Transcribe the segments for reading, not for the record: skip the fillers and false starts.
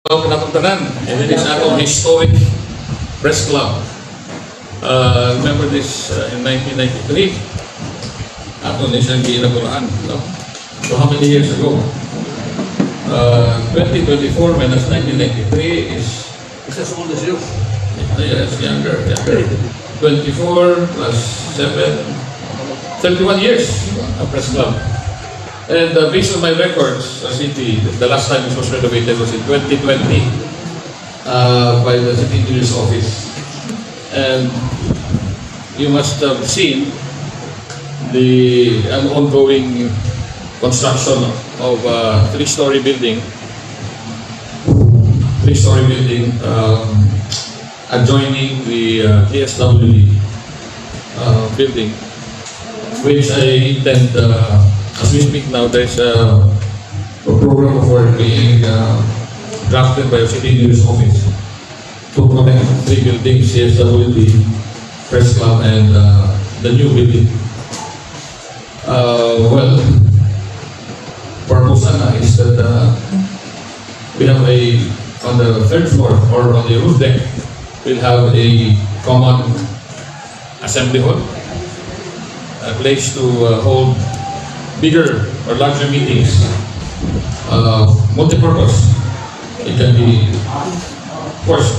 Pinatugtanan, and it is atong historic press club. Remember this in 1993? Ato na siyang ginaguraan. No? So how many years ago? 2024 minus 1993 is... It's as old as you. Yes, younger. 24 plus 7, 31 years of press club. And based on my records, city, the last time it was renovated was in 2020 by the city engineer's office. And you must have seen an ongoing construction of a three-story building. Adjoining the DSWD building, which I intend. As we speak now, there's a program of work being drafted by the city engineer's office to connect three buildings, CSWD, Press Club, and the new building. Well, purpose is that we have on the third floor or on the roof deck, we'll have a common assembly hall, a place to hold bigger or larger meetings, multi-purpose. It can be, of course,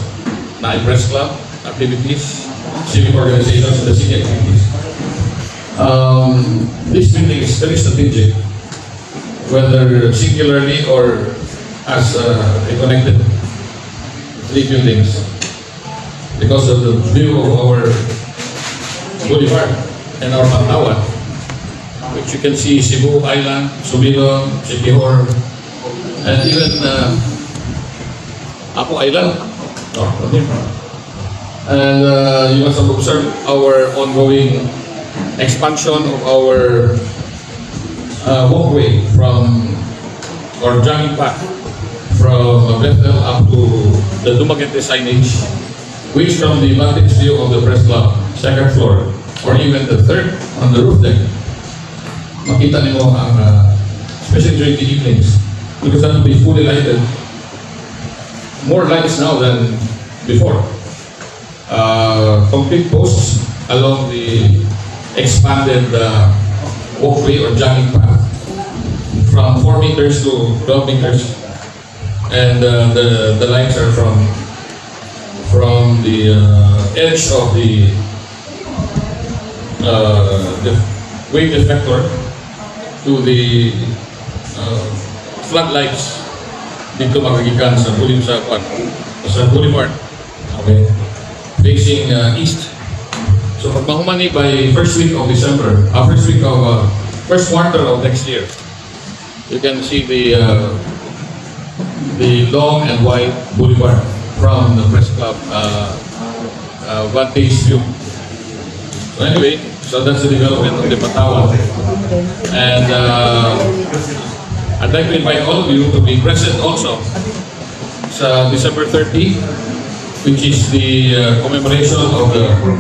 press club activities, civic organizations, and the city activities. This building is very strategic, whether singularly or as a connected three buildings, because of the view of our boulevard and our Pantawan, which you can see Cebu Island, Sumilon, Siquijor, and even Apo Island. And you must have observed our ongoing expansion of our walkway or jogging path from Bethel up to the Dumaguete signage, which from the vantage view of the press club, second floor, or even the third on the roof deck, makita nimo ang, especially during the evenings, because that will be fully lighted. More lights now than before. Complete posts along the expanded walkway or jogging path from 4 meters to 12 meters. And the lights are from the edge of the wave deflector to the floodlights dito magagikan sa boulevard, okay, facing east. So pag mahumani by first quarter of next year, you can see the long and wide boulevard from the press club vantage view. So anyway, so that's the development of the Pantawan. And I'd like to invite all of you to be present also sa December 30, which is the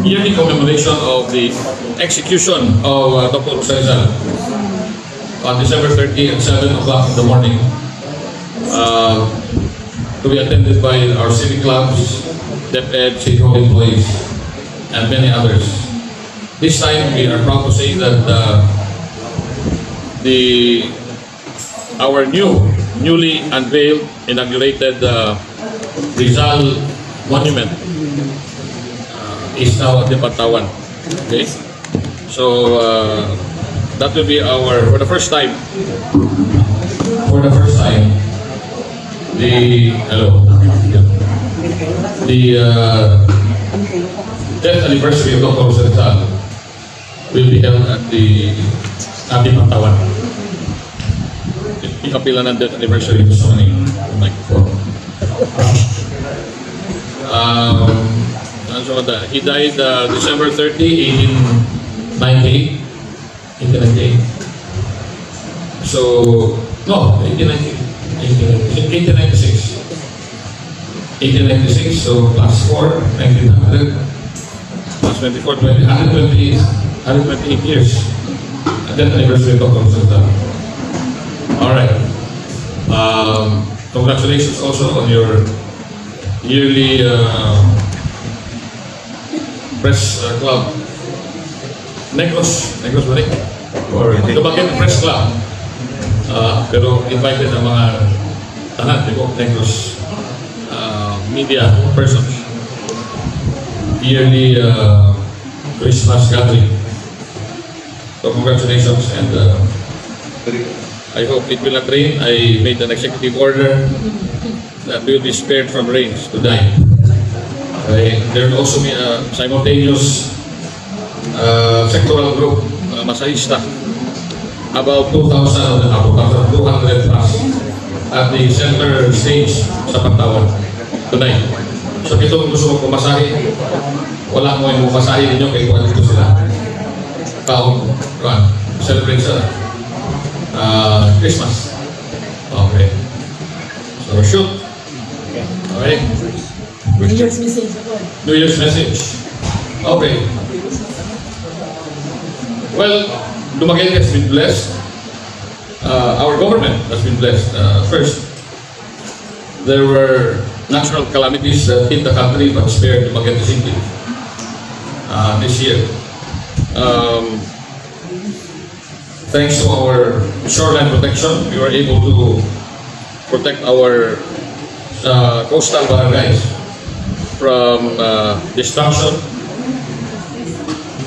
yearly commemoration of the execution of Dr. Rizal on December 30 at 7 o'clock in the morning, to be attended by our civic clubs, DepEd, City Hall employees, and many others. This time we are proud to say that our newly unveiled, inaugurated Rizal Monument is now at the Pantawan. Okay, so that will be for the first time, the 10th anniversary of Dr. Rizal will be held at the Pantawan. Ikapila ng 10th anniversary of microphone. He died December 30, 1898. So, no, 1896. 1896, so plus 4, 1900, plus 24, 128 years. And 10th anniversary of Dr. Rizal. All right. congratulations also on your yearly press club. Negros ba rin? Or Dumaguete Press Club. Pero invited ang mga tanan, di ko, Negros media persons. Yearly Christmas gathering. So congratulations, and I hope it will not rain. I made an executive order that will be spared from rains to dine. There will also be a simultaneous sectoral group, masahista, about 2,200 plus at the center stage sa Pagtawan tonight. So ito kung gusto mo pumasahe, wala mo yung pumasahe ninyo kaya kung dito sila kaon, celebrate sa Christmas. Okay. So shoot. Okay. New Year's message. New Year's message. Okay. Well, Dumaguete has been blessed. Our government has been blessed. First, there were natural calamities that hit the country but spared Dumaguete City this year. Thanks to our shoreline protection, we were able to protect our coastal barangays from destruction.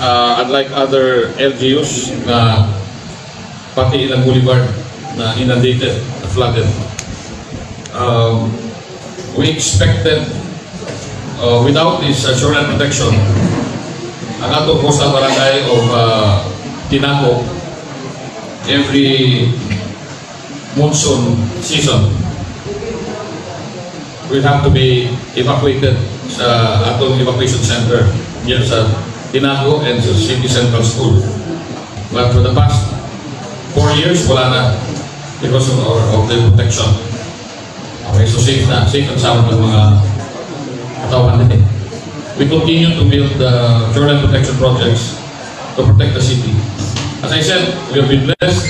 Unlike other LGUs na pati ilang boulevard na inundated, flooded. We expected, without this shoreline protection, ang atong coastal barangay of Tinaco, every monsoon season will have to be evacuated sa atong evacuation center here sa Tinaco and sa City Central School. But for the past 4 years, wala na because of the protection. Okay, so safe and sound ng mga katawan natin. We continue to build shoreline protection projects to protect the city. As I said, we have been blessed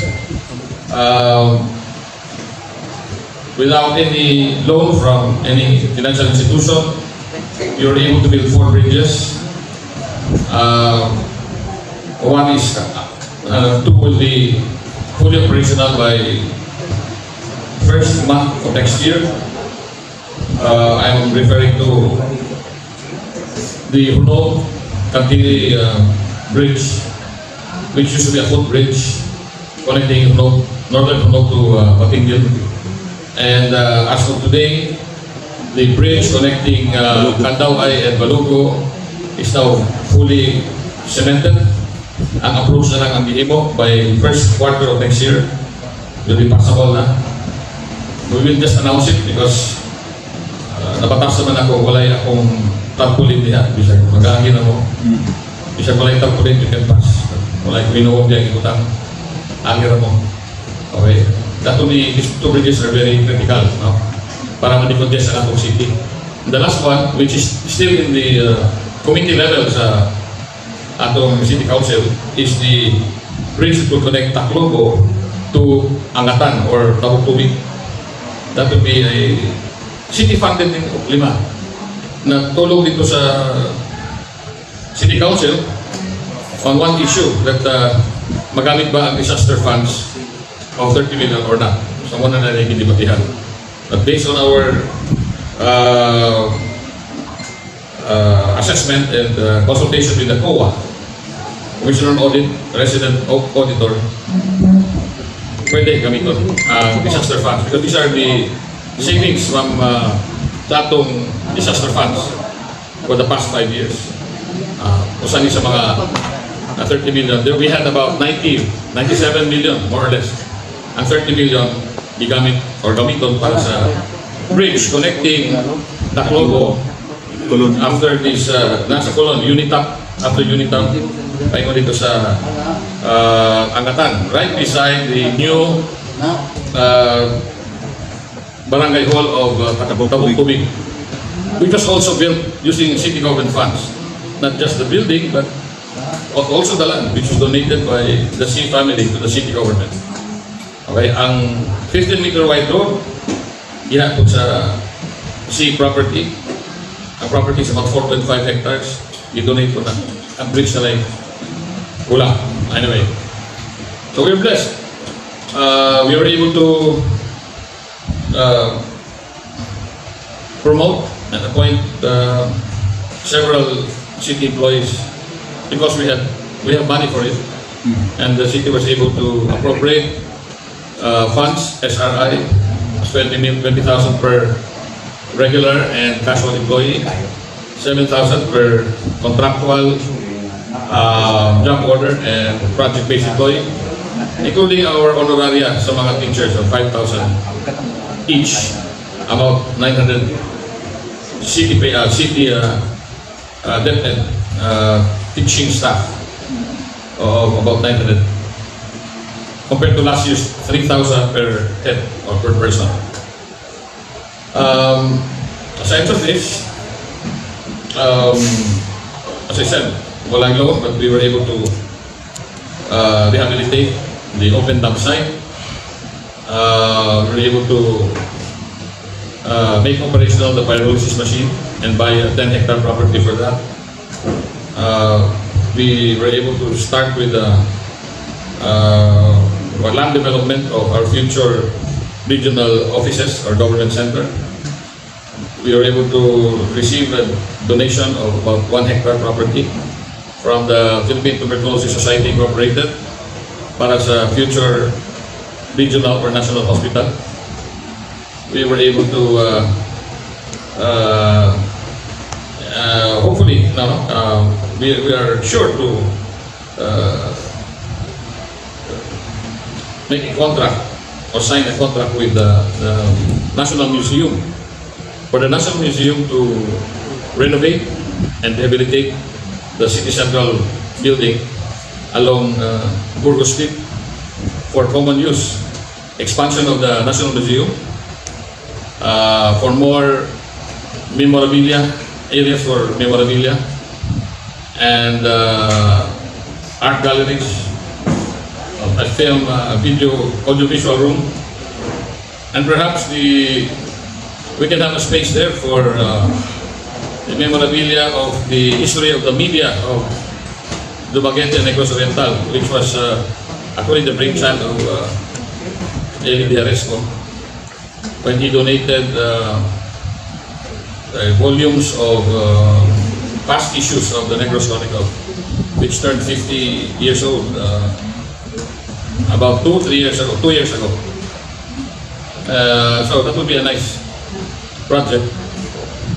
without any loan from any financial institution. We were able to build 4 bridges. One is, 2 will be fully operational by first month of next year. I'm referring to the Hunod Kantili Bridge, which used to be a footbridge connecting northern Hunod to Batingil. And as of today, the bridge connecting Kandaway and Balugo is now fully cemented. Ang approach na lang ang gihimo by first quarter of next year. Will be passable na. We will just announce it because nabatas naman ako, walay akong tarpaulin diha. Bisa mag-aangin ako. Bisa walay tarpaulin, you can pass. Walay minuwag diya ikutang. Angin mo. Okay. That these 2 bridges are very critical, no? Para ma-decongest ang atong city. And the last one, which is still in the committee level sa atong City Council, is the bridge to connect Tacloban to Angatan or Tawag-Tubig. That will be a city-funded in 5 na tulong dito sa City Council on one issue that magamit ba ang disaster funds of 30 million or not. So muna na naging debatihan. But based on our assessment and consultation with the COA, Commissioner on Audit, Resident Auditor, pwede gamitin ang disaster funds because these are the savings from datong disaster funds for the past 5 years. Usan sa mga 30 million, we had about 97 million more or less. Ang 30 million gigamit or gamiton para sa bridge connecting Tacloban after this nasa Colon, Unitap, after Unitap paingon dito sa Angatan, right beside the new barangay hall of Tawag-Tubig, which was also built using city government funds. Not just the building, but also the land, which was donated by the C family to the city government. Okay, ang 15-meter wide road Yeah, po sa sea property. Ang property is about 4.5 hectares. I-donate po na. Ang bridge na lang. Wala. Anyway. So we're blessed. We were able to promote and appoint several city employees because we have money for it. And the city was able to appropriate funds, SRI, 20,000 per regular and casual employee, 7,000 per contractual, job order, and project-based employee, including our honoraria sa mga teachers of 5,000 each, about 900 city teaching staff of about 900 compared to last year's 3,000 per head or per person. Aside from this, as I said, walang loan, but we were able to rehabilitate the open dump site. We were able to make operational the pyrolysis machine and buy a 10-hectare property for that. We were able to start with land development of our future regional offices or government center. We were able to receive a donation of about 1 hectare property from the Philippine Tuberculosis Society Incorporated para sa future regional or national hospital. We were able to hopefully we are sure to make a contract or sign a contract with the National Museum for the National Museum to renovate and rehabilitate the City Central building along Burgos Street for common use, expansion of the National Museum, for more memorabilia, areas for memorabilia, and art galleries, a film, video, audiovisual room, and perhaps we can have a space there for the memorabilia of the history of the media of Dumaguete and Negros Oriental, which was actually the brainchild of Eli Diaresco when he donated volumes of past issues of the Negros Chronicle, which turned 50 years old about 2 years ago. So that would be a nice project.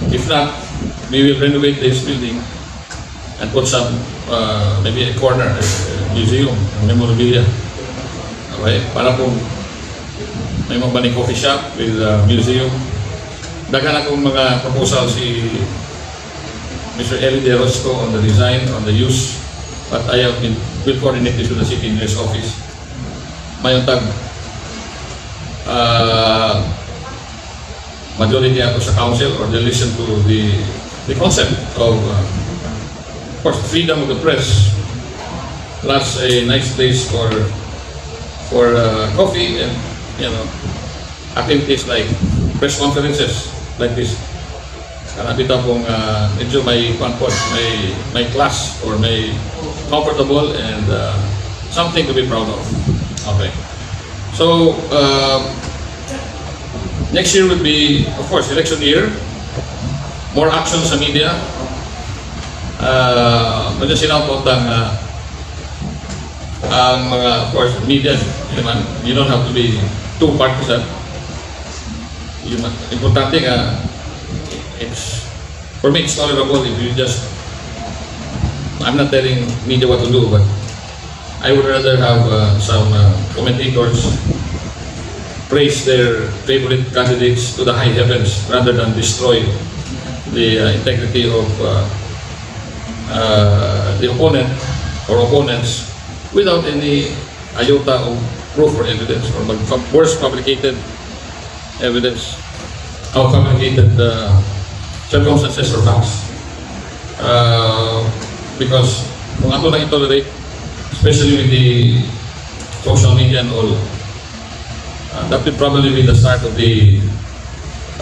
If not, we will renovate this building and put some maybe a corner, a museum, memorabilia. Okay, para kung may mga coffee shop with a museum. Daghan akong mga proposal si Mr. Eli Diaresco on the design, on the use, but I have been will coordinate this with the city engineer's office. Mayong tag majority ako sa council, or they listen to the concept of course freedom of the press, plus a nice place for coffee and activities like press conferences like this. Kanapita pong medyo may may class or may comfortable and something to be proud of. Okay. So next year will be, of course, election year. More action sa media. Medyo sinampot ang mga, of course, media. You don't have to be too partisan. Importante nga, for me, it's tolerable if you just, I'm not telling media what to do, but I would rather have some commentators praise their favorite candidates to the high heavens rather than destroy the integrity of the opponent or opponents without any iota of proof or evidence, or worse, fabricated evidence or fabricated circumstances or facts. Because kung ato lang itolerate, especially with the social media and all, that will probably be the start of the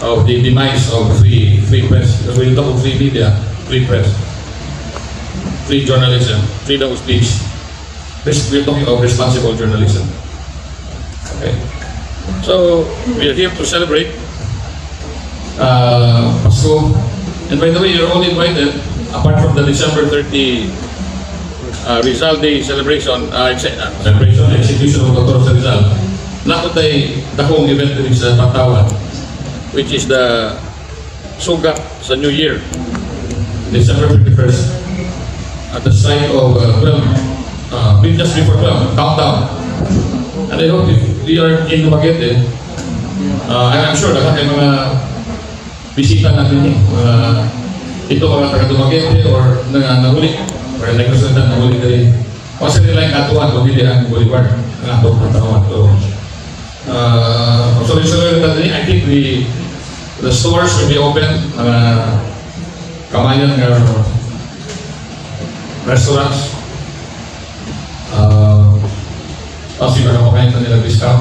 of the demise of free press. Because when you talk of free media, free press, free journalism, freedom of speech, we're talking of responsible journalism. Okay. So we are here to celebrate Pasko. And by the way, you're all invited, apart from the December 30 Rizal Day celebration, execution of Dr. Rizal. Nakotay dakong event din sa Patawan, which is the Sugat sa New Year, December 31st, at the site of 12, just before 12, countdown. And I hope if we are in Dumaguete, I'm sure lahat ay mga bisita natin ito mga taga Dumaguete or nahuli or nagkasundan nahuli kayo. Kasi nila yung katuan, pamili ang Bolivar, ang atong katawan. So I think the stores will be open, kamayan ng restaurants. Kasi para makain na nila discount.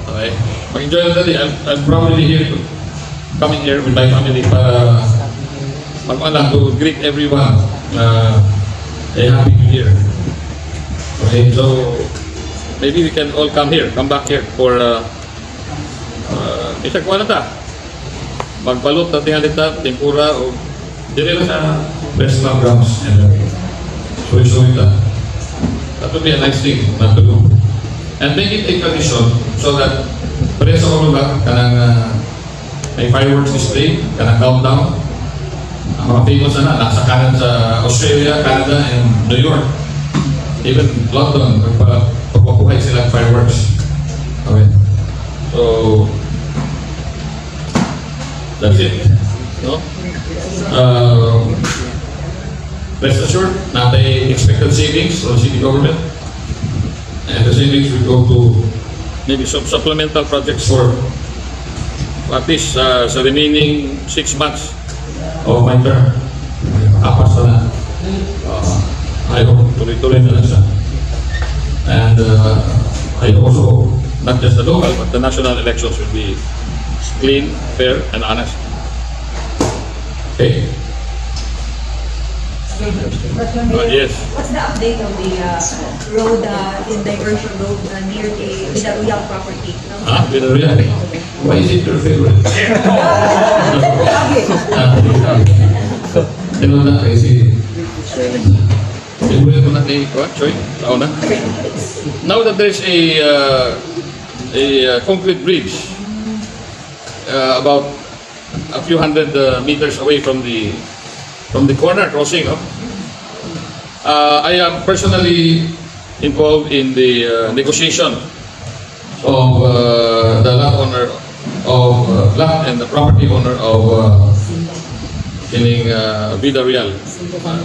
Okay. Mag-enjoy na dali. I'm probably here coming here with my family para to greet everyone a happy new year. Okay, so maybe we can all come back here for isagwa na ta. Magbalot na tingalit na, tempura o dire na sa restaurant grounds. So ita. That would be a nice thing not to do. And make it a tradition so that pare sa mga kanang may fireworks display, kanang countdown. Ang mga famous na nasa kanan sa Australia, Canada, and New York. Even London, pagpapuhay sila fireworks. Okay. So, that's it. No? Rest assured, natin expected savings from city government. And the savings will go to maybe some supplemental projects for at least sa remaining 6 months of my term. Apas na. I hope tuloy-tuloy na siya. And I also, not just the local, but the national elections will be clean, fair, and honest. Okay? Yes. What's the update of the road, in diversion road near the Villarreal property? Villarreal? Why is it your favorite? Ano na kasi mo na kay Choy? Now that there's a concrete bridge about a few hundred meters away from the corner crossing, I am personally involved in the negotiation of the land owner of land and the property owner of Villarreal,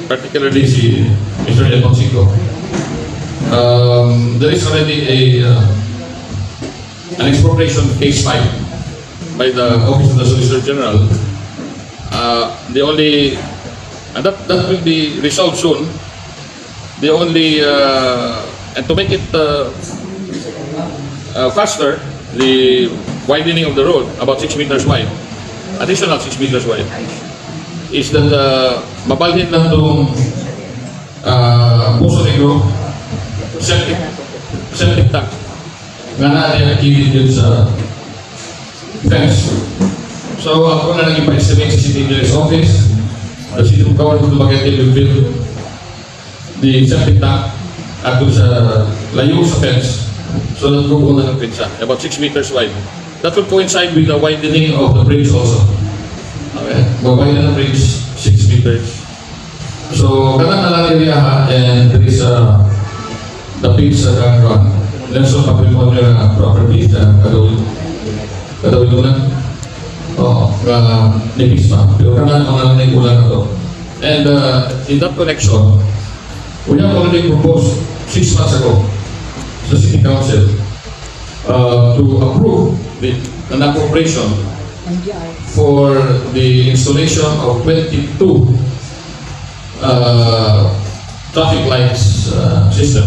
particularly si Mr. El Monsico. There is already an expropriation case filed by the Office of the Solicitor General. The only and that will be resolved soon. The only and to make it faster, the widening of the road about 6 meters wide, additional 6 meters wide, is that mabalhin lang itong Puso Negro septic tank nga na-activate yun sa fence. So ako na naging pa-estimate sa City Engineer's Office. The City of Kawan of Dumaguete will build the septic tank at sa layo sa fence, so that bubuo na ng pinsa, about 6 meters wide. That will coincide with the widening of the bridge also. Okay, widen the bridge 6 meters. So kanang nalang area and there is the pigs that run. Lesson patrimonial properties kadawin na. Nipis pa. Pero kanang mga naikulan na to. And in that connection, we have already proposed 6 months ago sa City Council to approve an appropriation for the installation of 22 traffic lights system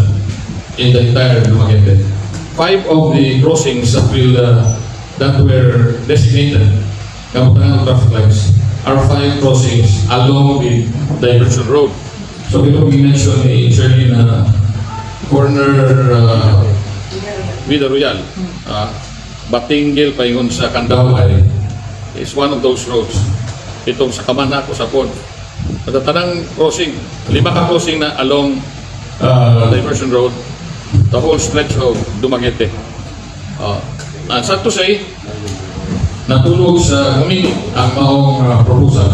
in the entire Dumaguete. 5 of the crossings that will that were designated Kamutangan traffic lights are 5 crossings along the diversion road. So ito mention ni Shirley na corner Vida Royal, Batingil paingon sa Kandaway is one of those roads. Itong sa Kamanak o sa Pon. Tanang crossing, 5 ka crossing na along diversion road, the whole stretch of Dumaguete. And sad to say, natulog sa committee ang maong proposal.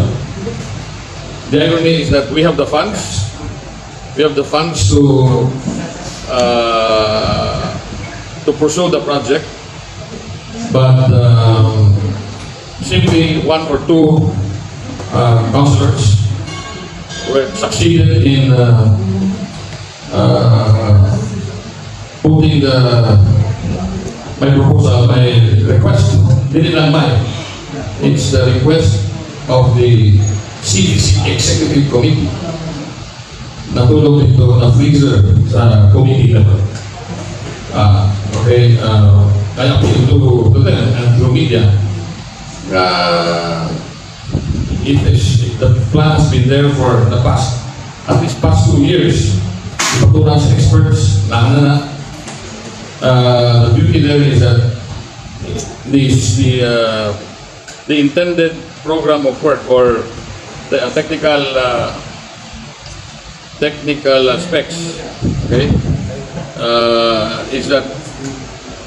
The irony is that we have the funds. We have the funds to pursue the project, but simply 1 or 2 councillors were succeeded in putting my proposal, my request. Dili lang mine. It's the request of the CDC Executive Committee. Natulog ito na freezer sa committee level. Okay, kaya po ito to them and through media. The plan has been there for the at least past 2 years. Ipaturan sa experts, the beauty there is that the intended program of work or the technical aspects, okay, is that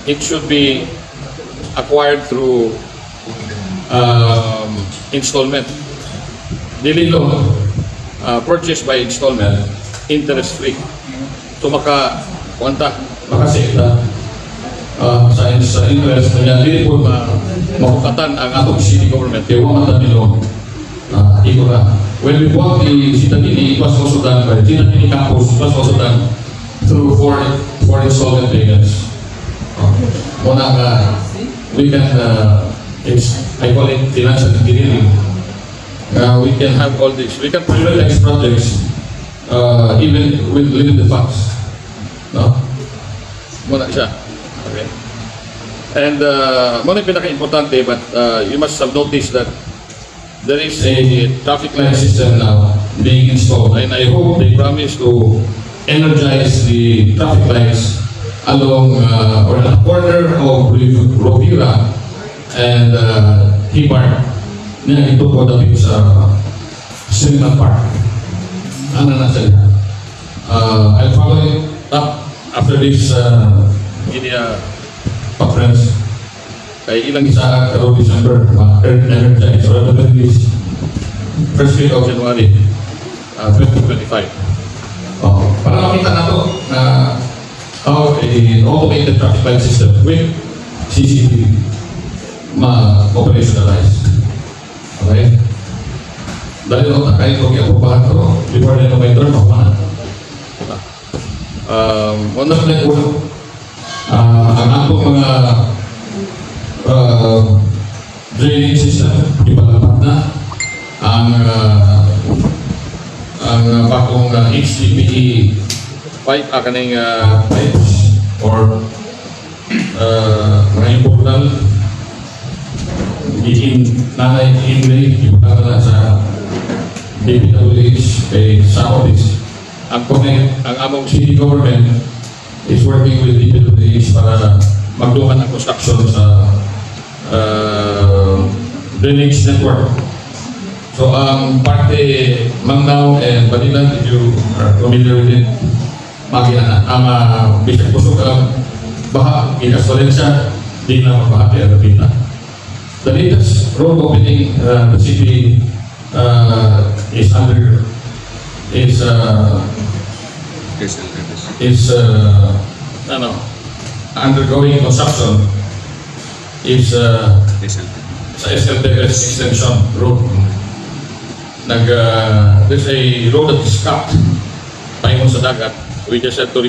it should be acquired through installment. Dili loan, purchased by installment, interest-free. So makasave sa interest na dili po makukatan ang atong city government. Kaya wala nilo when we bought the Citadini, it was also done by Citadini Campus, it was also done through four installment payments. We can, I call it financial engineering. We can have all this. We can prioritize projects even with limited funds. No? Muna siya. Okay. And muna yung pinaka-importante, but you must have noticed that there is a traffic light system now being installed, and I hope they promise to energize the traffic lights along or at the corner of Rovira and Hibar. Ito po dapat sa Cinema Park. Ano na siya? I'll follow it up after this media conference. Kaya ilang isa karoon December, energize or at least first week of January 2025. Para makita na ito na how an automated traffic light system with CCTV ma-operationalize. Okay? Dahil ako na kahit okay ako pa ito, before na may turn, ako na. One of them, ang atong mga drainage system, ipalapat na ang bagong HDPE pipe, kaning pipes or mga important nanay inlay, ipalapat na sa DPWH kay Saudis. Ang among city government is working with DPWH para magduman ang construction sa drainage network. So ang parte Mangnao and Balilan, if you are familiar with it, ang bisag pusok ang baha, inasulan siya, di na mabaha kaya napita. The latest road opening the city is undergoing construction is sa SLTS extension road. There's a road that is cut paingon sa dagat. We just had to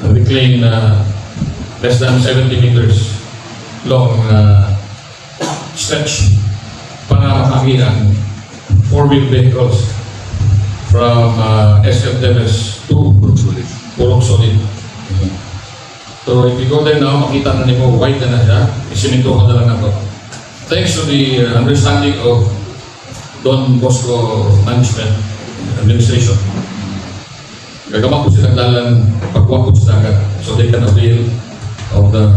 reclaim less than 70 meters long stretch para makakiran 4-wheel vehicles from SLTS to Purok Solid. So if you go there now, makita na nimo white na siya, isimintuhan na lang nato. Thanks to the understanding of Don Bosco Management Administration. Gagawa po silang dalan pagkuha po sa dagat so they can avail of the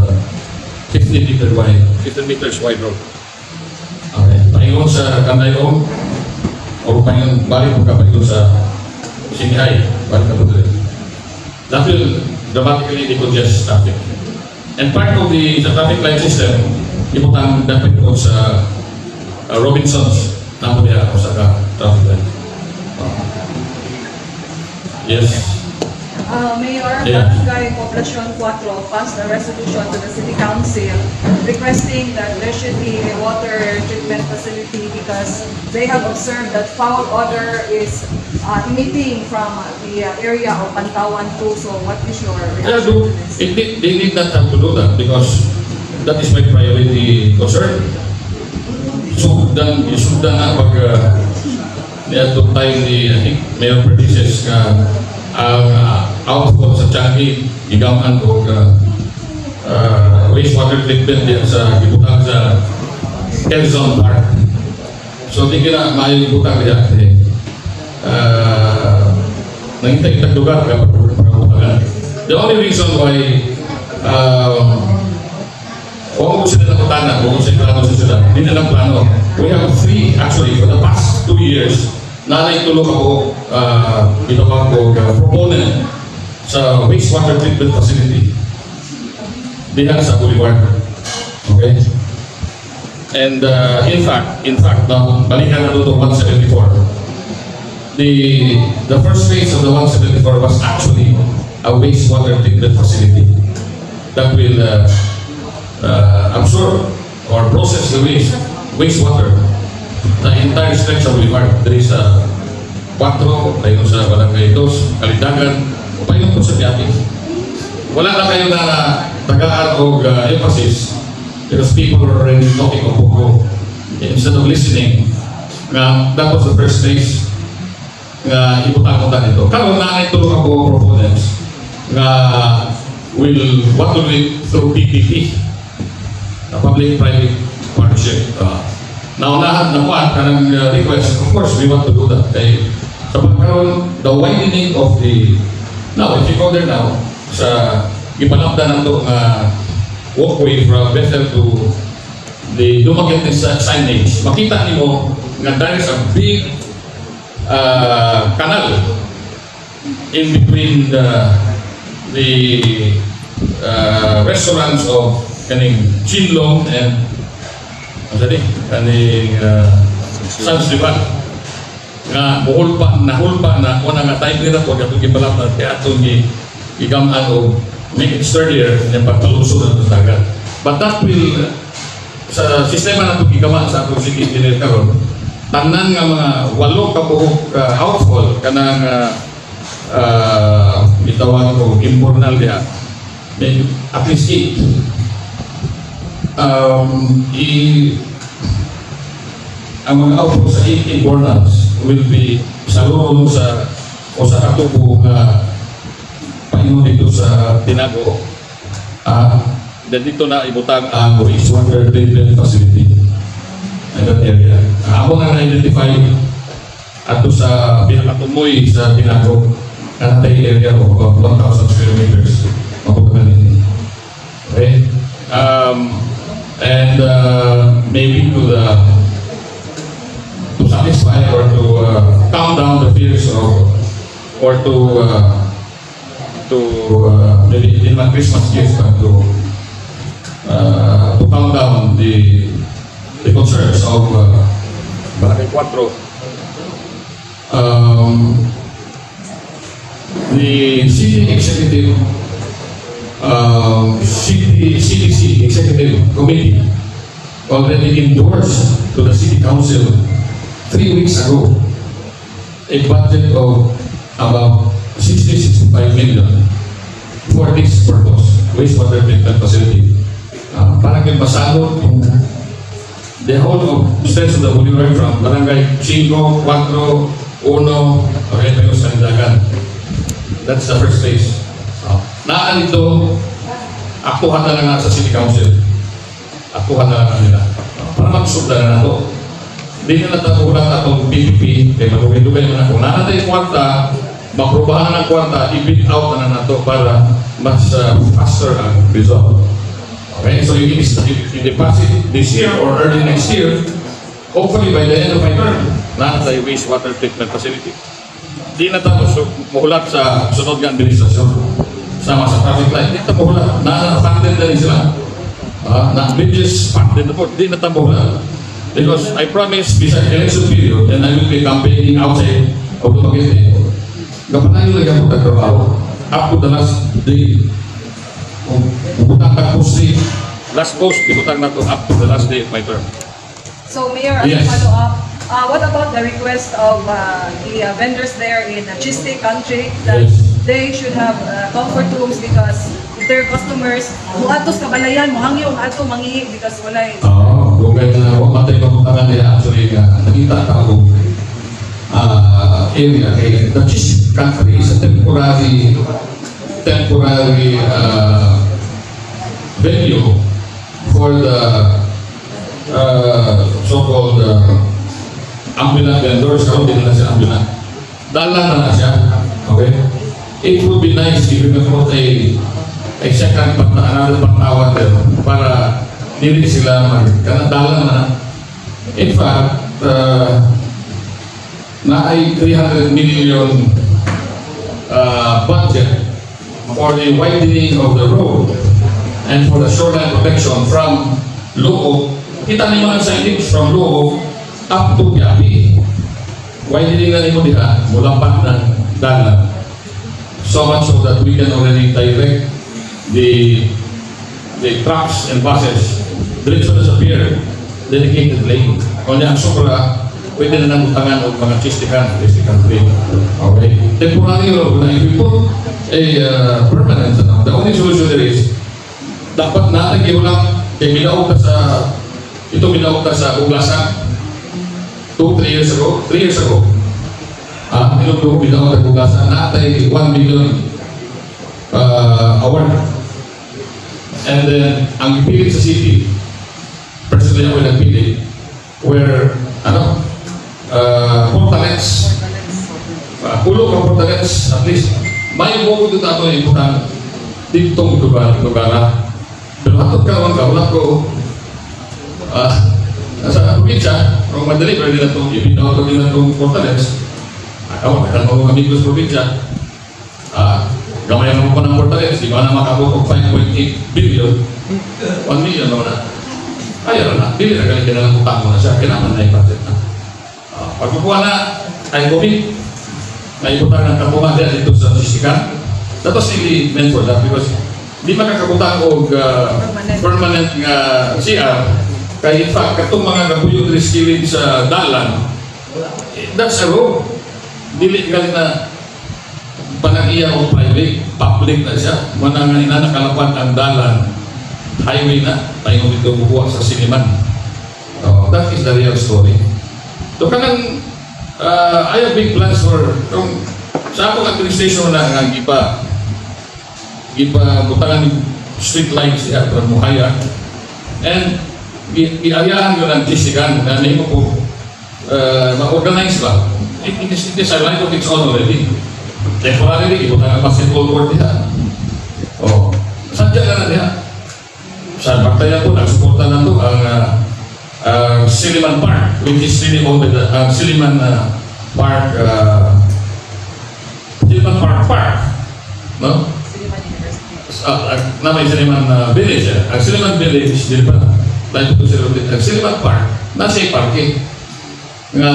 15 meters wide road. Okay. Pahingon sa Kandayong o pahingon, balik po ka pahingon sa Sinihay, balik ka po doon. That will dramatically decongest traffic. And part of the traffic light system, ibutang dapat po sa Robinsons na po niya o sa traffic light. Yes. Mayor, Yeah. Barangay Poblacion 4 passed a resolution to the City Council requesting that there should be a water treatment facility because they have observed that foul odor is emitting from the area of Pantawan 2. So what is your Yeah, reaction to this? they need not have to do that because that is my priority concern. So, isudan na pag niadto tayo ni, I think, Mayor Perdices nga ang output sa Changi, igaman o wastewater treatment diyan sa ibutang sa Quezon Park. So, di kina maayo ibutang diyan kasi nangitag lugar kapag pagbutangan. The only reason why kung sila nakutana, kung sila plano sa sila, hindi na lang plano. We have three, actually, for the past 2 years, tulong ako, ginawa ko proponent sa wastewater treatment facility diyan sa Boulevard. Okay? And in fact, now, balikan na doon 174. The first phase of the 174 was actually a wastewater treatment facility that will absorb or process the wastewater the entire stretch of Boulevard. There is 4, pahingon sa Barangay 2, Kalindagan, o pahingon po sa Piati. Wala na kayo na tagaan o emphasis because people are already talking of Pogo instead of listening nga that was the first phase nga ibutang ko dito. Karon na itulong ako proponents nga will what will it through PPP, public-private partnership. Naunahan na kuan kanang request, of course we want to do that. Kay sa pagkaroon, the widening of the now, if you go there now, sa ipalapdan nato nga walkway from Bethel to the Dumaguete signage, makita nimo nga there is a big canal in between the restaurants of kaning Chinlong and kaning Sans Divan nga nahulpa na una nga time nila po katong gipalapdan kaya atong igamaan o make it sturdier yung pagpalusod ng dagat. But that will sa sistema na itong gigamaan sa atong city engineer karon, tanan nga mga 8 kabuhok outfall kanang itawag ko imbornal diha, at least 8 ang mga outfall sa 8 imbornals will be sa loob sa o sa katubo nga pahingon dito sa Tinago. Then dito na ibutang ang wastewater treatment facility in that area. Ako nga na-identify ato sa pinakatumoy sa Tinago kanatay area of about 1,000 square meters. Mapupungan din. Okay? And maybe to satisfy or to calm down the fears of or to maybe in my Christmas gift to calm down the concerns of Barangay 4. The city executive CDC executive committee already endorsed to the city council 3 weeks ago a budget of about 60-65 million for this purpose, wastewater treatment facility. Parang yung pasado the whole of stretch of the Boulevard from Barangay 5, 4, 1, okay, tayo sa Dagan. That's the first phase. Naan ito Aktuhan na lang nga sa City Council. Aktuhan na lang nila. Para magsubda na ito. Hindi na natapulan atong PPP, kaya magugay-dugay mo na. Kung nanatay yung kwarta, magprubahan ng kwarta, i-bid out na nato para mas faster ang result. Okay, so you deposit this year or early next year, hopefully by the end of my term, nanatay wastewater treatment facility. Di na tapos muhulat sa sunod ng administrasyon. Sama sa traffic light, di na muhulat. Na-funded na rin sila. Na-bridges funded na po, di na muhulat. Because I promise, beside election period, and I will be campaigning outside of the Dumaguete. Kapag lagi ako nagtrabaho, up to the last day, butang na post last post, ibutang na to up to the last day of my term. So, Mayor, Yes. follow up. What about the request of the vendors there in Cheesesteak Country that Yes. they should have comfort rooms because if their customers, muatos kabalayan, muhangi o ato mangihi because wala Kung kaya na matay pamuntangan nila, actually, nakita ako area kay the Cheesesteak Country is a temporary venue for the so-called ambulant vendors. Karoon din nila siya ambulant. Dala na siya. Okay? It would be nice if you can put a second another pangtawad there para hindi sila magkanadala na. In fact, na ay 300 million budget for the widening of the road and for the shoreline protection from Loob. Kita niyo mga signage from Loob up to Quiapi. Widening na niyo diha mula pa ng dalan. So much so that we can already direct the trucks and buses diretso na sa pier, dedicated lane. Kung ang sobra, pwede na nang utangan o mga Cheesesteak Country. Okay? Temporary road na if we put a permanent, the only solution there is dapat natagyo lang kay minaog ka sa Uglasan 2-3 years ago. 3 years ago. Minaog ka sa Uglasan natay 1 million award. And then, ang ipilit sa city, personally ako nagpili, where, portalets, pulo ka portalets, at least, may buko dito ato yung iputan, ditong lugar. Pero hatod ka naman ka, wala ko, nasa probinsya, kung madali, pwede na itong ibinaw nila itong portalets, ako, magkano kami sa probinsya, gamay mo pa ng portalets, di ba na makabot 5.8 billion, 1 million naman na. Ayaw na, bili na galing ka na lang utang mo na siya, kailangan na i-budget na. Pagkukuha na, ay bumit, na ibutang ng kapuhan dito sa Cheesesteak. That was really meant for that because di makakabutang o permanent nga CR, kaya in fact, katong mga nabuyod reskilling sa dalan, that's a road. Dili galing na panag-iya o private, public na siya. Muna nga inanakalapan ang dalan, highway na, tayo dito bubuha sa Siliman. That is the real story. So kanang, I have big plans for, sa akong administration na nga butangan ng street lights siya para muhaya. And i-ariyahan yun ang Cheesesteak na name ko ma-organize ba. It is a life of its own already. Temporarily, ibutang ang basketball court niya. Sadya na niya. Sa Bagtayan po, nagsuporta na ito ang Siliman Park, which is really owned by the Siliman Park, no? Siliman University. Namay Siliman Village. Ang Siliman Village, di ba? Ang Siliman Park, nasa yung parking. Nga,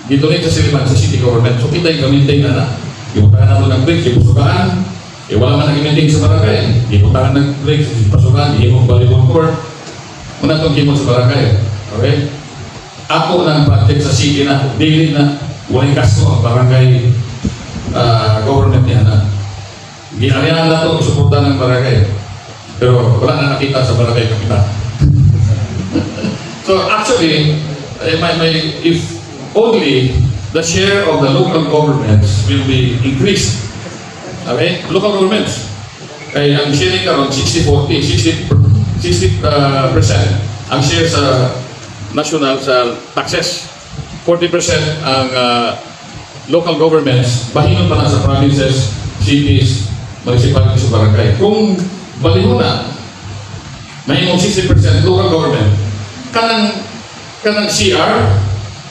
dito rin sa Siliman, sa city government. So, kita yung gamitin na ibutangan na ito ng bridge, ipusukaan. Wala man nag-imending sa barangay. Ibutangan ng bridge, ipasukan, ihimong volleyball court. Muna itong himong sa barangay. Okay? Ako ng project sa city na, daily na, walang kasto ang barangay government niya na. Ginarihan na ito, isuportan ng barangay. Pero wala na nakita sa barangay kapitan. So actually, if only the share of the local governments will be increased. Okay? Local governments. Kaya ang sharing karon 60-40, 60% ang share sa national sa taxes. 40% ang local governments, bahinon pa na sa provinces, cities, municipalities, barangay. Kung baliho na, mahimong 60% local government, kanang CR,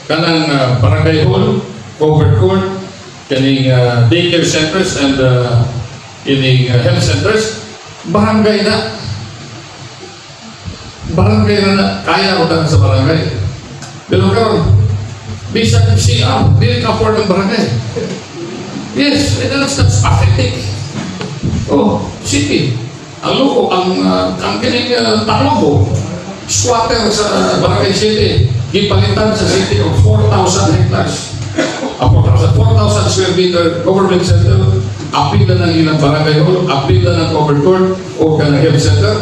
kanang barangay hall, covered court, kaning daycare centers and ining health centers, barangay na. Barangay na kaya ko sa barangay. Pero karon, bisag CR, dili ka afford ng barangay. Yes, that's pathetic. Oh, city. Ang loko, ang kining Tacloban, squatter sa barangay city, gipalitan sa city of 4,000 hectares. 4,000 square meter government center, apila ng ilang barangay hall, apila ng covered court o kanang health center.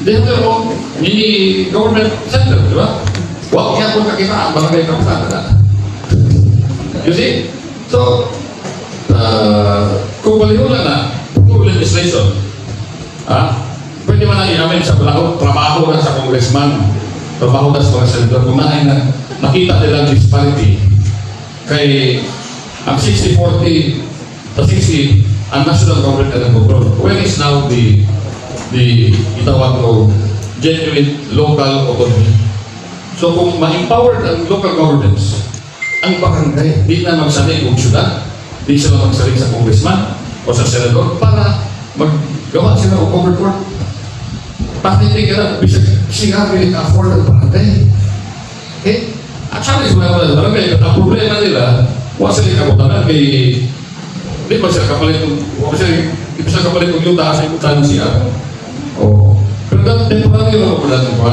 They have their own mini government center, di ba? Huwag niya kung kakita ang barangay kapatid. You see? So, kung balihulan na, through legislation, pwede man na i-amin sa trabaho na sa congressman, trabaho na sa mga senator, kung nakita nilang disparity, kay ang 60-40 sa 60 ang national government na control. When is now the itawag ko genuine local autonomy? So kung ma-empower ang local governments, ang barangay, di na magsaling kung syudad, di sila magsaling sa congressman o sa senador para maggawa sila o covered court. Pakinig ka na, bisag siya really afford ang barangay. Okay? Actually, sa mga barangay, ang problema nila, huwag sila kabutanan kay di ba sila kapalit kung yuta sa ibutan siya. Oh. Pero dahil temporary lang ako dahil ko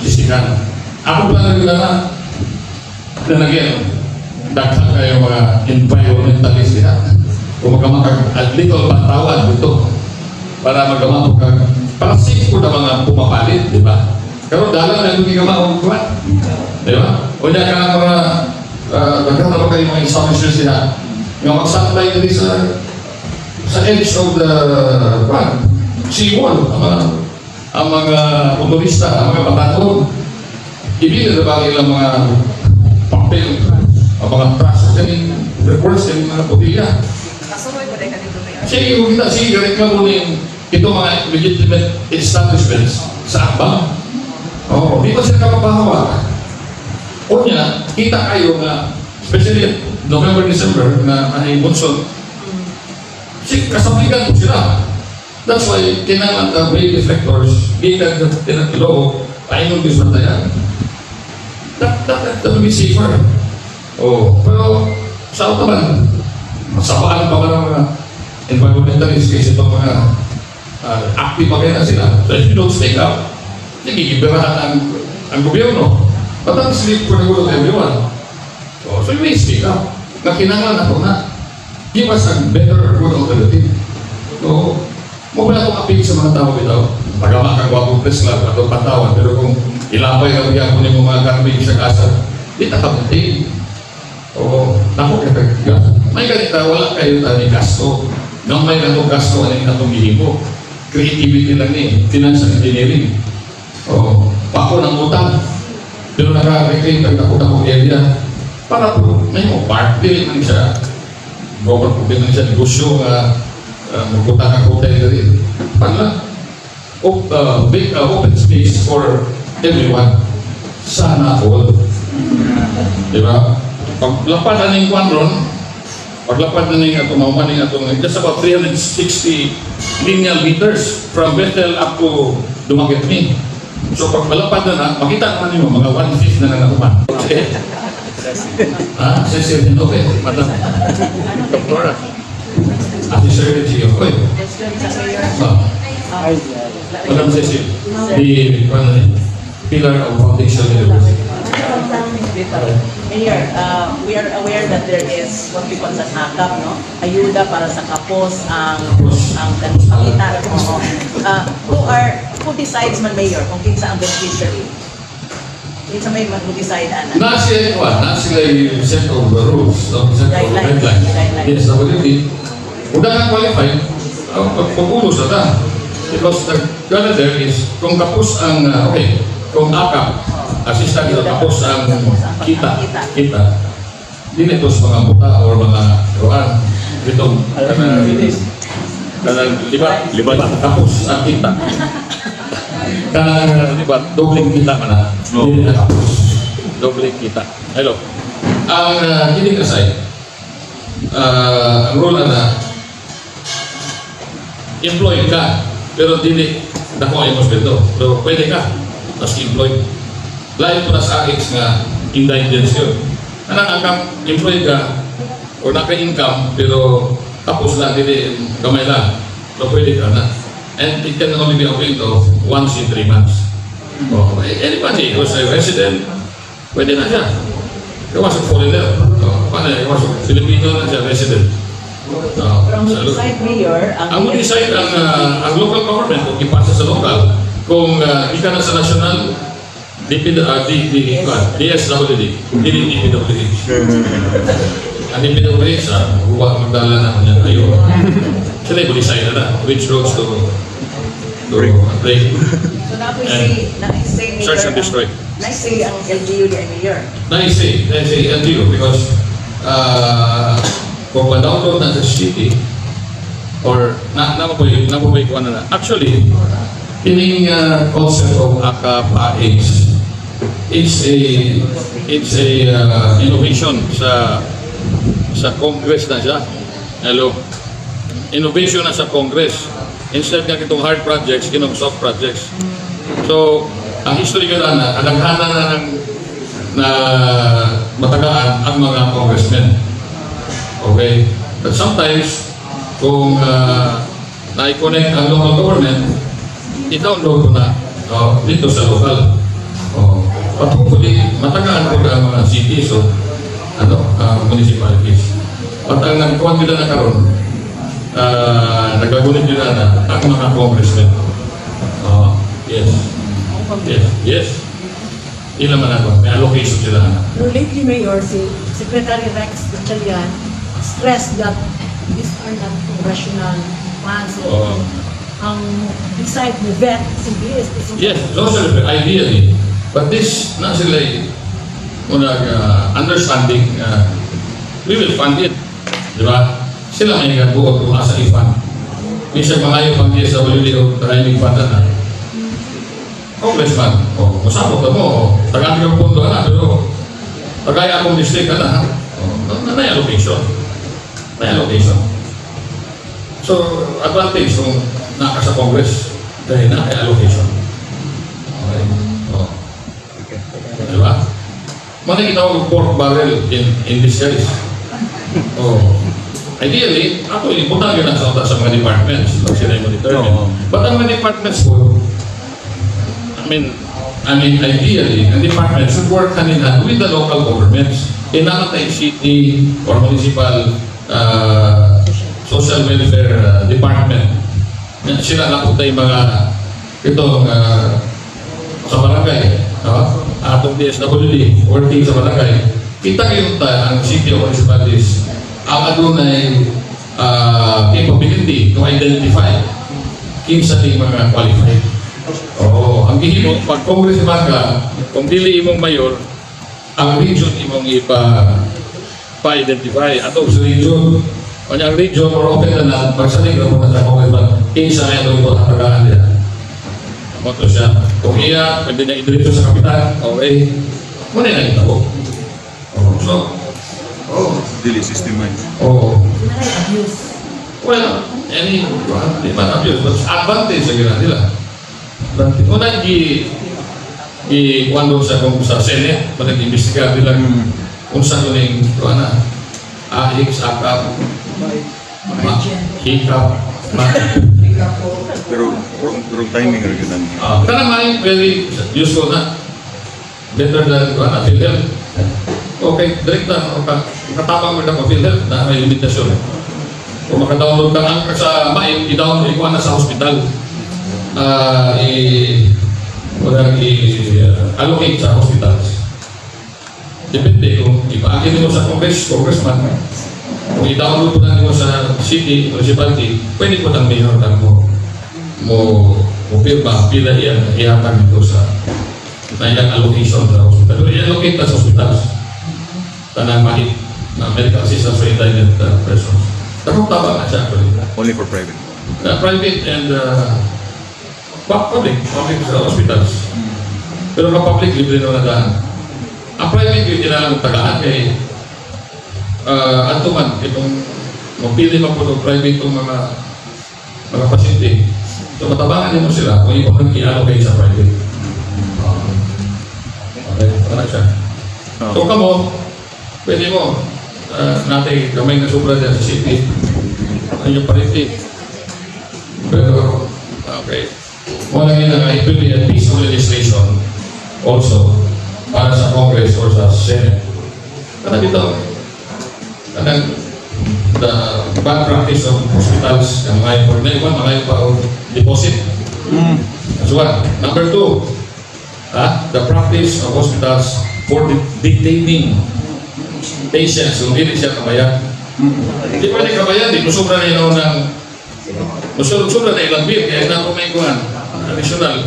sisikan. Ako pala nila na again, dakhan kayo mga environmentalist niya. Kung magamakag at little batawan dito para magamakag para safe ko na mga pumapalit, di ba? Pero dalang na yung gamakag kuwan. Di ba? O niya ka mga daghan na kayo mga establishments niya nga magsakbay dito sa edge of the seawall, ang mga motorista, ang mga patatong, ibili na ba ilang mga papel, ang mga trucks, kaning reports, yung mga putila. Kasuroy ba rin ka dito na yan? Sige, kung kita, sige, galit nga muna itong mga legitimate establishments sa Ambang. Oo, di ba sila kapapahawak? O niya, kita kayo na, especially November, December, na ay monsoon, kasabligan po sila. That's why, kailangan ang wave reflectors, given the tinatlo, ay nung disbantayan. That will be safer. Oh, pero, sa naman, masabaan pa ba ng mga environmentalists kasi itong mga active pa kaya sila. So if you don't speak up, nagigibirahan ang gobyerno. But ang sleep for the good of everyone. So you may speak up. Na kinangan ako na give us a better good alternative. So, mawala akong apig sa mga tao ito. Pagama kang wapong press club, atong patawan. Pero kung ilapay ang biyang kunin mo mga garbage sa kasa, di takapatid. O, naku kaya may ganita, wala kayo tani gasto. Nang may natong gasto, ano yung natong gihimo. Creativity lang ni, financial engineering. O, pako ng utang. Pero naka-reclaim ang takot-takot area. Para po, may mo park, dili man siya. Government po din siya negosyo nga magpunta ng hotel rin. Para big open space for everyone. Sana all. Diba? Paglapad na ng kwan ron, paglapad na ng tumawaning atong just about 360 linear meters from Bethel up to Dumaguete. So pag malapad na makita naman nyo, mga 1/5 na nakuman. Okay? Cecil Hinope, Madam Doktora. Ati Secretary of Oil. Madam Cecil, the pillar of Foundation University. Mayor, we are aware that there is what we call as AKAP, no? Ayuda para sa kapos ang pangita. Who decides man, Mayor, kung kinsa ang beneficiary? Kinsa may mag-decide, Ana? Nasa yung set of the rules, set of guidelines. Yes, WD. Kung na qualified, pag-ulos na ta. Because the Canada is, kung kapos ang, kung akap, assistant ito, kapos ang kita, hindi ito sa mga buta or mga roan. Itong, libat, kapos ang kita. Libat, dobling kita ka na. Hindi na kapos. Dobling kita. Hello. Ang hindi kasay, ang rule na, employed ka, pero hindi nakuha yung hospital. Pero pwede ka, as employed. Lahat po na sa AX nga, indigence yun. Ang employed ka, o naka-income, pero tapos lang, hindi kamay lang. So pwede ka na. And it can only be obtained of once in 3 months. Anybody who's a resident, pwede na siya. Kamasok foreigner. Paano yan? Kamasok Filipino na siya, resident. Pero ang decide mayor, ang decide ang local government kung ipasa sa local, kung ika na sa national, DSWD, hindi DPWH. Ang DPWH, huwag magdala na niya kayo. Sila yung decide na which roads to break. So na-say mayor, Search and destroy. na-say ang LGU ni mayor. Na-say LGU because kung ma-download na sa city or napapay ko na actually kining concept of ACAP-AX it's a innovation sa Congress na siya. Hello, innovation na sa Congress instead nga itong hard projects kinong soft projects. So ang history ka na kadaghanan na ng na matagaan ang mga congressmen. Okay? But sometimes, kung na-connect ang local government, i-download ko na dito sa local. But hopefully, matagaan ko ang mga cities o municipalities. At ang nagkuhan nila na karoon, naglagunit nila na ang mga congressmen. Yes. Ilan man ako, may allocation sila. Lately, Mayor, si Secretary Rex Gatchalian stressed that these are not congressional funds. Ang decide mo vet, CBS. Yes, those are ideally. But this, not sila understanding, we will fund it. Di ba? Sila may nagbuot kung asa i-fund. Minsan mga yung pag-DSWD o training fund na. Congressman, masabot ka mo, tagati kang pundo ka na, pero tagaya akong district ka na, may allocation. May allocation. So, advantage kung naka sa Congress, dahil na may allocation. Okay. Diba? Makikita ko pork barrel in this case. Ideally, ako important yun sa mga departments, pag sila yung monitor. But ang mga departments po, I mean, ideally, ang department should work hand-in-hand with the local governments. Inamatay city or municipal social welfare department. Sila nakutay mga itong sa barangay, atong DSWD, working sa barangay. Kita kayo ang city or municipalities ang adunay capability to identify kinsa ting mga qualified. Ang gihimo, pag congressman ka, kung dili imong mayor, ang region imong pa-identify. Ato sa region, ang region, or open na pagsaling na muna sa congressman, kinsa na ito ang tagaan niya. Moto siya. Kung iya, pwede niya idiretso sa kapitan, okay, muna na ito. Dili system man. Abuse. Well, di man abuse, but advantage sa gina nila. Una i-kuando sa Senate, nag-imbestigar bilang kung saan yun yung AX, ACAP, HICAP, Pero timing rin yun. Kana may very useful na. Better than PhilHealth. Okay, direkta, katabang mo na PhilHealth na may limitasyon. Kung makadownload ka ang sa main, i-download ikuha na sa hospital. I-allocate sa hospitals. Depende kung ipaagin mo sa congressman, Kung i-download po natin mo sa city, municipality, pwede po ng mayor lang mo pirma, pila iyan, ihatag dito sa na iyang allocation sa hospital. Pero i-allocate na sa hospitals. Tanang mahit na medical assistance for indigent persons. Pero tama na siya actually. Only for private. Private and public hospitals. Pero ka public, libre na nadaan. Ang private yung kailangan tagaan kay antuman, itong mapili pa po ng private itong mga pasyente. So matabangan din mo sila kung yung kung i-allocate sa private. Okay, ano siya? So kamo, pwede mo, natin kamay na sobra dyan sa city. Ano yung parity? Pero, okay. Muna yun na it will be a piece of legislation also para sa Congress or sa Senate. Karena dito, the bad practice of hospitals and mga pa deposit. That's one. Number two, the practice of hospitals for detaining patients kung hindi siya kabayan. Hindi pwede kabayan, di kusubra na yun ng kusubra na ilang bill, kaya na may kuhan, additional.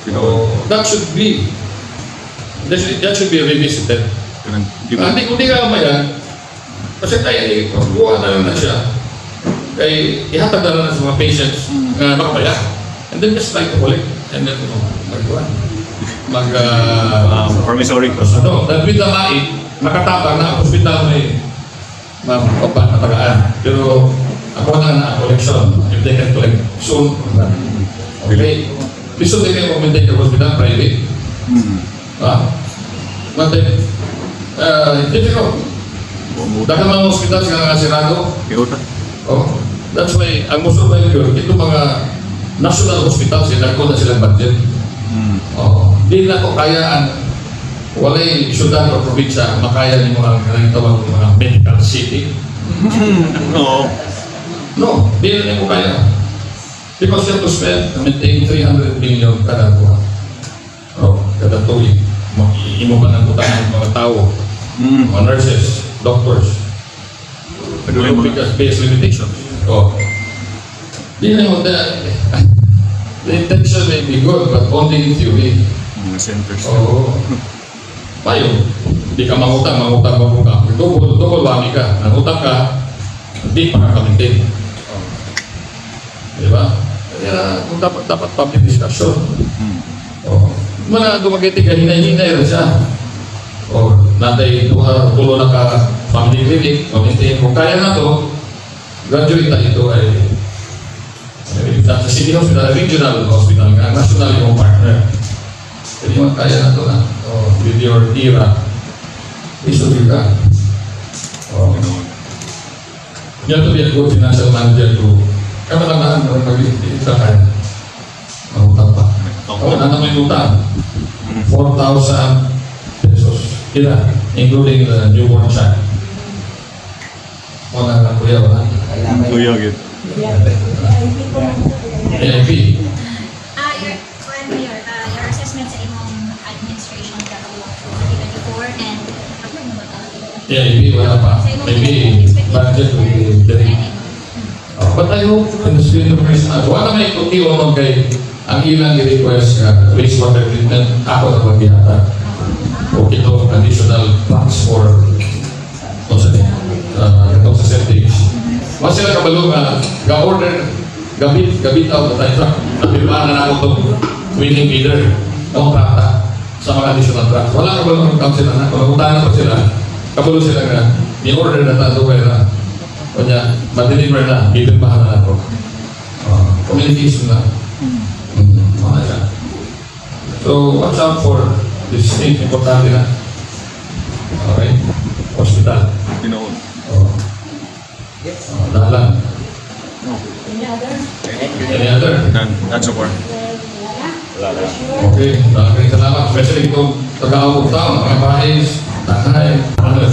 So, that should be revisited. Hindi kung di ka kabayan, kasi tayo, buwan na lang na siya. Kaya ihatag na lang sa mga patients na makabayan. And then just like to collect. And then, Promissory. That with the mait, nakatapang na ang hospital may matagaan. Pero ako na collection, if they can collect soon. Okay. Gusto din kayo mag-maintain ka hospital, private. But then, difficult. Dahil mga hospitals nga sirado. Oh, that's why, ang most of the time, ito mga national hospitals, nagko na silang budget. Di na ko kayaan, walay syudad o probinsya, makaya ni mga tawag mga medical city. No, di na ko kaya. Because you have to spend, maintain 300 million kada buwan. Kada tuwing. Imo ba ng utang ng mga tao, mga nurses, doctors. Because base limitations. Di na mo, the intention may be good, but only in theory. Centers. Payo, di ka mangutang ka. Tukol wami ka. Nangutang ka, di pa kakamintin. Diba? Kaya dapat public discussion. Mana gumagiti ka, hinay-hinay rin siya. Natay tulo na ka family clinic, pamintin. Kung kaya na to, graduate na ito ay sa city hospital, regional hospital, national yung partner. Jadi mo kaya na ito na. With your era, isulit ka. You have to be a good financial manager to katatanaan ng mag-iitakan. Mangutang pa. Ano may utang? 4,000 pesos. Kila, including the newborn child. Mga na kuya ba? Kuya, good. AIP. Your assessment sa imong administration ka 2024 and AIP, wala pa. Maybe budget will be very. But I hope in the spirit of Christmas, wala may ikuti-unong kay ang ilang i-request wastewater treatment, ako na mag-ihatag. O ito, additional funds for itong sa septic. Mas sila kabalo ga-order, gabit out na tayo. Napirmaan na ako itong winning bidder, kontrata sa mga additional trucks. Wala kabalo ng council na. Kung nagpuntahan pa sila, kabalo sila nga, ni-order na tayo pera. Kanya, ma-deliver na, bibigbahan na ako. Communication na. So, watch out for this thing, importante na. Okay? Hospital. Dalan. Any other? None so far. Okay, maraming salamat. Especially itong taga-awag tao, mga bahis, tanay, bata.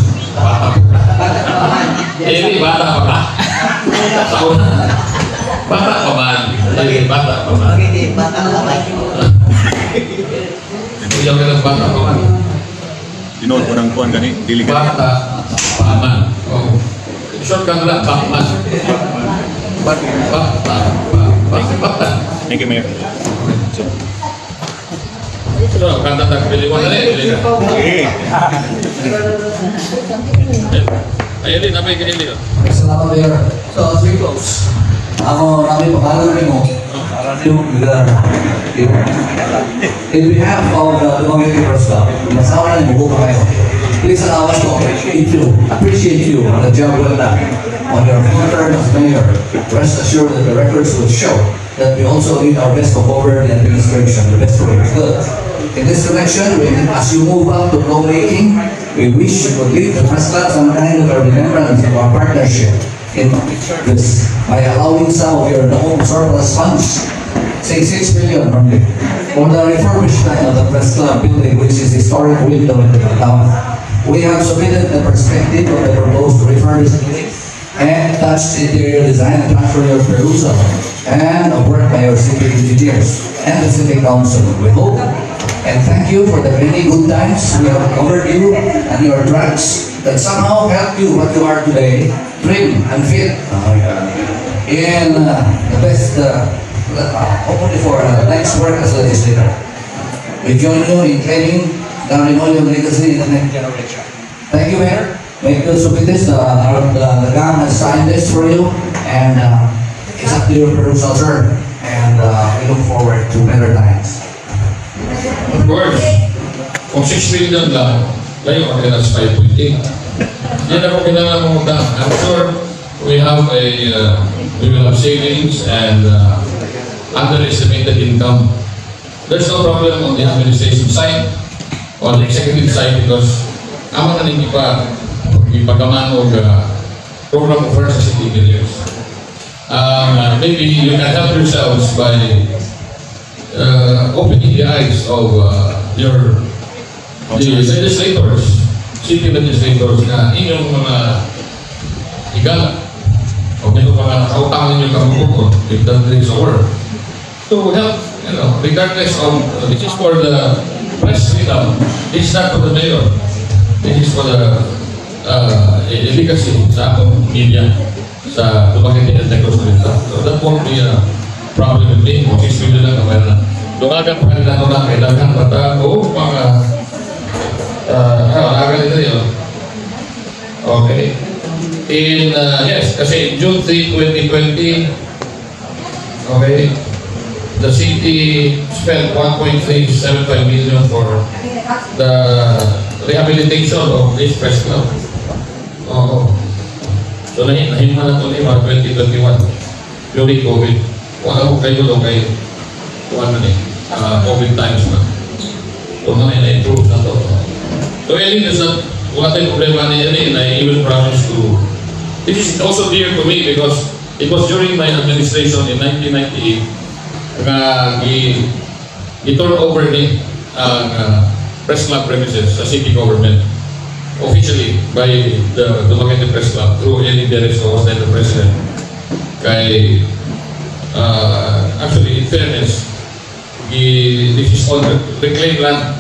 Ini bata pa ba? Bata pa ba? Bata pa ba? Kuya ka ng bata pa ba? Tinood ko ng kuhan gani, dili ka. Bata pa man. short ka na lang, Batman. Thank you, Mayor. So, kanta tagpiliwan na rin. Okay. Ayun din, napay kaili. Salamat, Mayor. So, as we close, ako namin pakalan mo in behalf of the Community Press Club, masawa na mo kayo. Please allow us to appreciate you on the job well done. On your term as mayor, rest assured that the records will show that we also did our best to cover the administration the best way we could. In this connection, as you move up to lawmaking, we wish you could leave the press club some kind of a remembrance of our partnership in this by allowing some of your known surplus funds, say 6 million only, for the refurbishment of the press club building, which is historic window in the town. We have submitted the perspective of the proposed refurbished building and touched interior design and transfer your perusal and a work by our city engineers and the city council. We hope and thank you for the many good times we have covered you and your drugs that somehow helped you what you are today, trim and fit, in the best, hopefully for next work as a legislator. We join you in claiming the Remulla legacy in the next generation. Thank you, Mayor. May you submit this. The GAM has signed this for you, and it's up to your perusal, sir. And we look forward to better times. Of course, kung 6 million lang, ngayon ang kailangan sa 5.8. Yan ako kailangan mong utang. I'm sure we will have savings and underestimated income. There's no problem on the administration side, on the executive side, because amo na nang ipagaman o program of sa city engineers. Maybe you can help yourselves by opening the eyes of the legislators, city legislators na inyong mga higala o inyong mga kautangan ninyong kabukukot if that is a word to help, regardless of this is for the press freedom, this is not for the mayor, this is for the efficacy sa atong media sa Dumaguete and Negros Oriental. So that won't be a problem with me. Kung 6 million lang naman na. Dungagan pa rin ako na kailangan bata o mga alagan nito yun. Okay. Yes, kasi June 3, 2020, okay, the city spent 1.375 million for the rehabilitation of this press club. So nahin man na ito ni 2021 during COVID. Wala ko kayo doon kay COVID times na. So na-improve na ito. So Elin is not what ang problema ni Elin. I even promise to. This is also dear to me because it was during my administration in 1998 na i-turn over ni ang press club premises sa city government officially by the Dumaguete Press Club through Eli Perez who was then the president. Kay actually in fairness, this is all reclaimed land,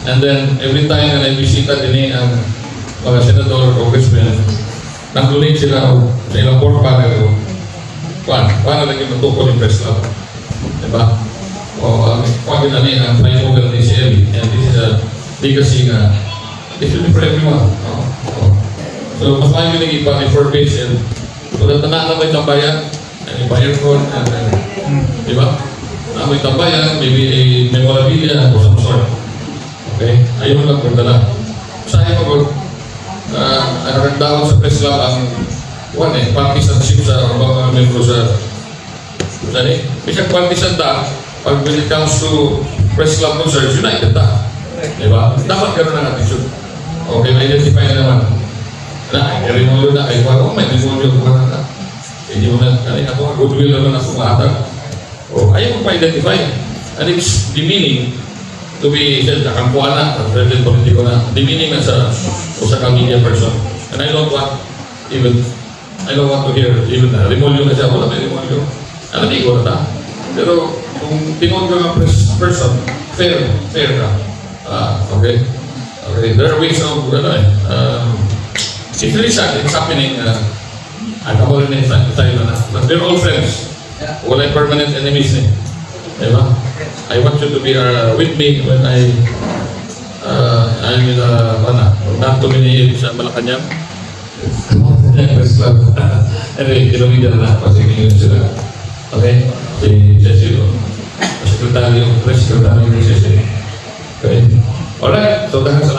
and then every time na nabisita din ang mga senador o congressmen, nag-donate sila sa ilang pork barrel para naging matukol yung press club. Diba? O pag namin ang flyover ni si Eli, and this is a legacy na this will be for everyone. So mas maraming nag-ipa information so that na may tambayan, may bayar ko, diba? Na may tambayan, maybe a memorabilia or some sort. Okay? Ayun lang kung dala. Sayang ako, nagdawat sa press club ang partisanship sa mga membro sa dali. Bisang partisan ta, pag when it comes to press club concerns, united ta. Diba? Dapat gano'n ang attitude. Okay, ma-identify na naman. Remulla na kayo. May remulla ko na. Hindi mo na, ako, goodwill naman ako mahatag. Ayaw mo pa-identify. And it's demeaning to be said, nakampuan na, president politiko na, demeaning na sa media person. And I don't want to hear even na, remulla na siya, wala may remulla. Alam ko na ta. Pero kung tinod ka ng person, fair ka. Okay. There are ways of, it's really sad, it's happening At ako rin tayo na. But we're all friends. Wala permanent enemies eh. Diba? I want you to be with me when I'm in not too many years sa Malacanang. Press club. Anyway, kilomita na pasigilin sila. Okay? Si Cecil. Secretary ng Press, Secretary ng Cecil. Okay? Alright, so that's